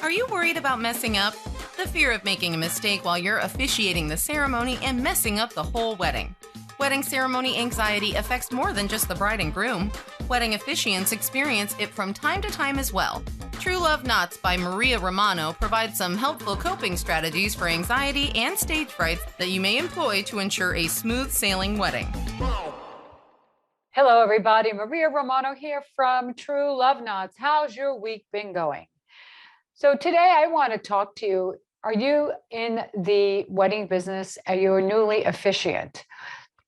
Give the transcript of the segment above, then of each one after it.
Are you worried about messing up? The fear of making a mistake while you're officiating the ceremony and messing up the whole wedding. Wedding ceremony anxiety affects more than just the bride and groom. Wedding officiants experience it from time to time as well. True Love Knots by Maria Romano provides some helpful coping strategies for anxiety and stage frights that you may employ to ensure a smooth sailing wedding. Hello, everybody. Maria Romano here from True Love Knots. How's your week been going? So today I want to talk to you. Are you in the wedding business? Are you a newly officiant?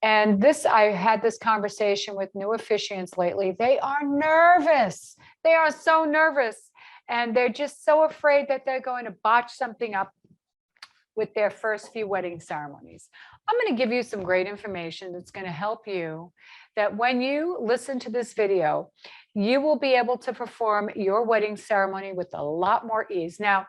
And I had this conversation with new officiants lately. They are nervous. They are so nervous. And they're just so afraid that they're going to botch something up with their first few wedding ceremonies. I'm going to give you some great information that's going to help you, that when you listen to this video, you will be able to perform your wedding ceremony with a lot more ease. Now,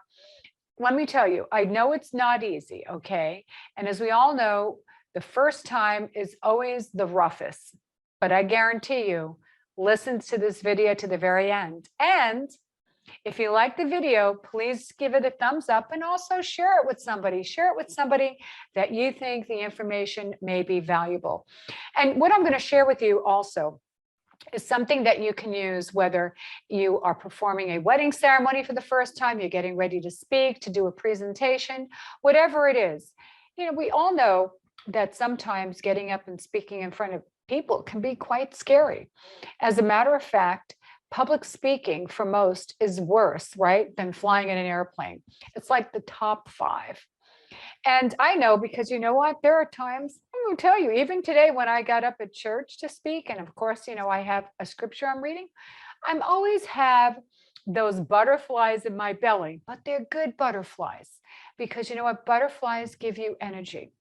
let me tell you, I know it's not easy, okay? And as we all know, the first time is always the roughest, but I guarantee you, listen to this video to the very end. And if you like the video, please give it a thumbs up and also share it with somebody. Share it with somebody that you think the information may be valuable. And what I'm going to share with you also is something that you can use whether you are performing a wedding ceremony for the first time, you're getting ready to speak, to do a presentation, whatever it is. You know, we all know that sometimes getting up and speaking in front of people can be quite scary. As a matter of fact, public speaking for most is worse, right, than flying in an airplane. It's like the top 5. And I know, because you know what, there are times, I'm going to tell you, even today when I got up at church to speak, and of course, you know, I have a scripture I'm reading, I'm always have those butterflies in my belly, but they're good butterflies, because you know what, butterflies give you energy.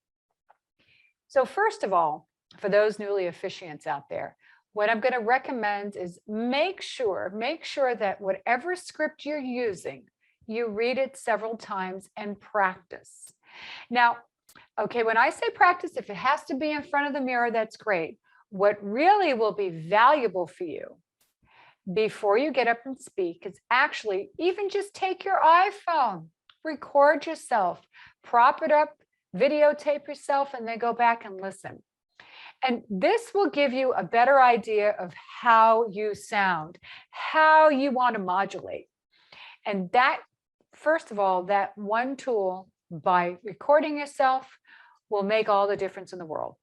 So first of all, for those newly officiants out there, what I'm going to recommend is make sure that whatever script you're using, you read it several times and practice. Now, okay, when I say practice, if it has to be in front of the mirror, that's great. What really will be valuable for you before you get up and speak is actually even just take your iPhone, record yourself, prop it up, videotape yourself, and then go back and listen. And this will give you a better idea of how you sound, how you want to modulate. And that, first of all, that one tool by recording yourself will make all the difference in the world.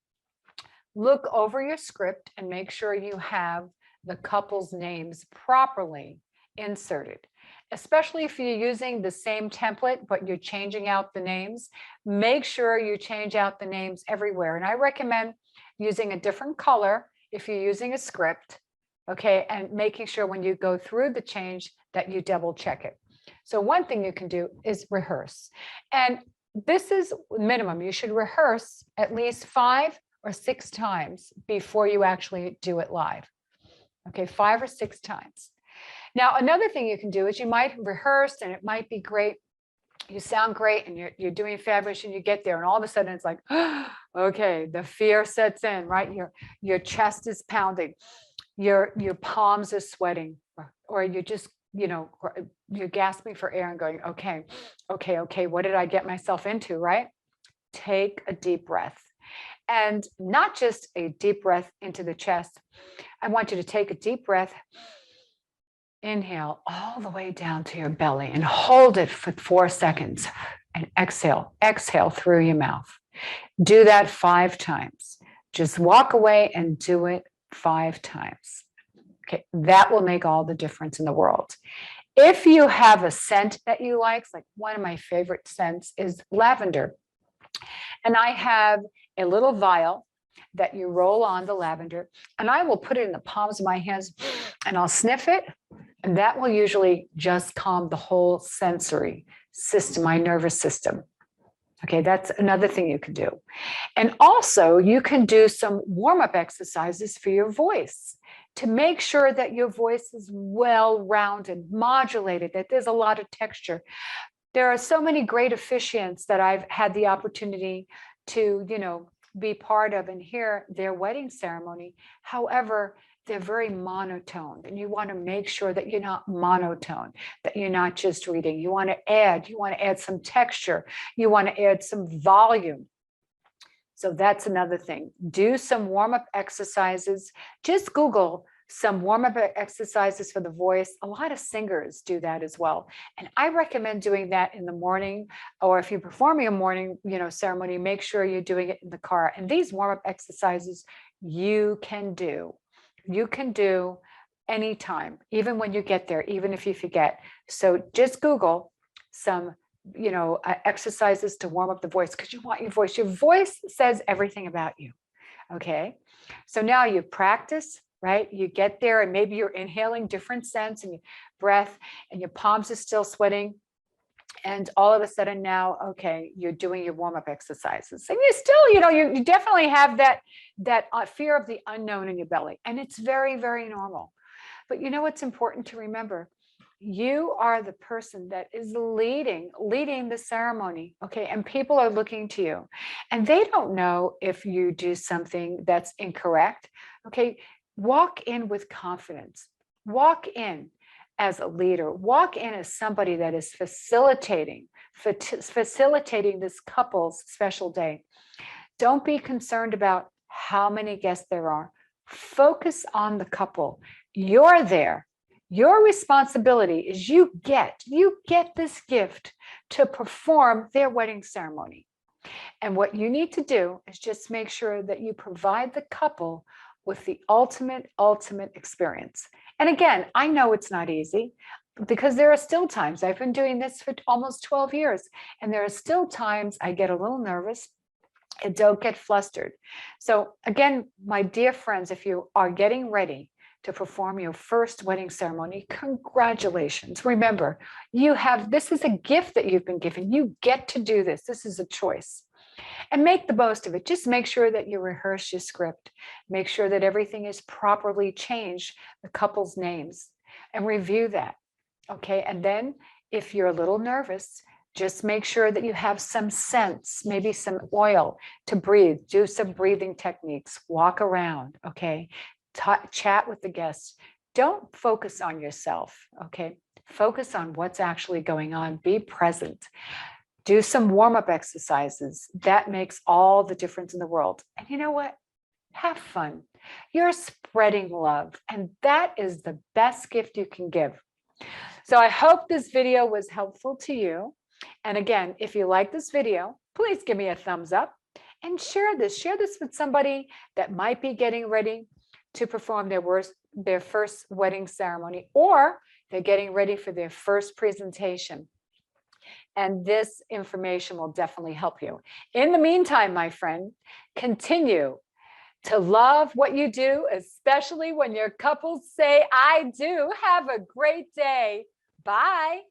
Look over your script and make sure you have the couple's names properly inserted. Especially if you're using the same template, but you're changing out the names, make sure you change out the names everywhere. And I recommend using a different color if you're using a script, okay, and making sure when you go through the change that you double check it. So one thing you can do is rehearse. And this is minimum. You should rehearse at least 5 or 6 times before you actually do it live. Okay, 5 or 6 times. Now, another thing you can do is you might rehearse and it might be great. You sound great and you're doing fabulous, and you get there and all of a sudden it's like, okay, the fear sets in, right? Your chest is pounding, your palms are sweating, or you're just, you know, you're gasping for air and going, okay, what did I get myself into, right? Take a deep breath. And not just a deep breath into the chest. I want you to take a deep breath. Inhale all the way down to your belly and hold it for 4 seconds and exhale through your mouth. Do that 5 times. Just walk away and do it 5 times. Okay, that will make all the difference in the world. If you have a scent that you like one of my favorite scents is lavender. And I have a little vial that you roll on the lavender, and I will put it in the palms of my hands and I'll sniff it. And that will usually just calm the whole sensory system, my nervous system. Okay, that's another thing you can do. And also you can do some warm-up exercises for your voice to make sure that your voice is well-rounded, modulated, that there's a lot of texture. There are so many great officiants that I've had the opportunity to, you know, be part of and hear their wedding ceremony. However, they're very monotone, and you want to make sure that you're not monotone, that you're not just reading. You want to add some texture. You want to add some volume. So that's another thing. Do some warm-up exercises. Just Google some warm-up exercises for the voice. A lot of singers do that as well. And I recommend doing that in the morning, or if you're performing a morning, ceremony, make sure you're doing it in the car. And these warm-up exercises you can do. You can do anytime, even when you get there, even if you forget. So just Google some exercises to warm up the voice, because you want your voice. Your voice says everything about you. Okay. So now you practice, right? You get there and maybe you're inhaling different scents and your breath, and your palms are still sweating. And all of a sudden now, okay, you're doing your warm-up exercises. And you still, you definitely have that fear of the unknown in your belly. And it's very, very normal. But what's important to remember? You are the person that is leading the ceremony, okay? And people are looking to you, and they don't know if you do something that's incorrect, okay? Walk in with confidence. Walk in as a leader. Walk in as somebody that is facilitating this couple's special day. Don't be concerned about how many guests there are. Focus on the couple. You're there. Your responsibility is you get this gift to perform their wedding ceremony. And what you need to do is just make sure that you provide the couple with the ultimate experience. And again, I know it's not easy, because there are still times, I've been doing this for almost 12 years, and there are still times I get a little nervous and don't get flustered. So again, my dear friends, if you are getting ready to perform your first wedding ceremony, congratulations. Remember, this is a gift that you've been given. You get to do this. This is a choice. And make the most of it. Just make sure that you rehearse your script. Make sure that everything is properly changed, the couple's names, and review that. Okay. And then if you're a little nervous, just make sure that you have some scents, maybe some oil to breathe. Do some breathing techniques. Walk around. Okay. Chat with the guests. Don't focus on yourself. Okay. Focus on what's actually going on. Be present. Do some warm-up exercises. That makes all the difference in the world. And you know what? Have fun. You're spreading love, and that is the best gift you can give. So I hope this video was helpful to you. And again, if you like this video, please give me a thumbs up and share this. Share this with somebody that might be getting ready to perform their first wedding ceremony, or they're getting ready for their first presentation. And this information will definitely help you. In the meantime, my friend, continue to love what you do, especially when your couples say, I do. Have a great day. Bye.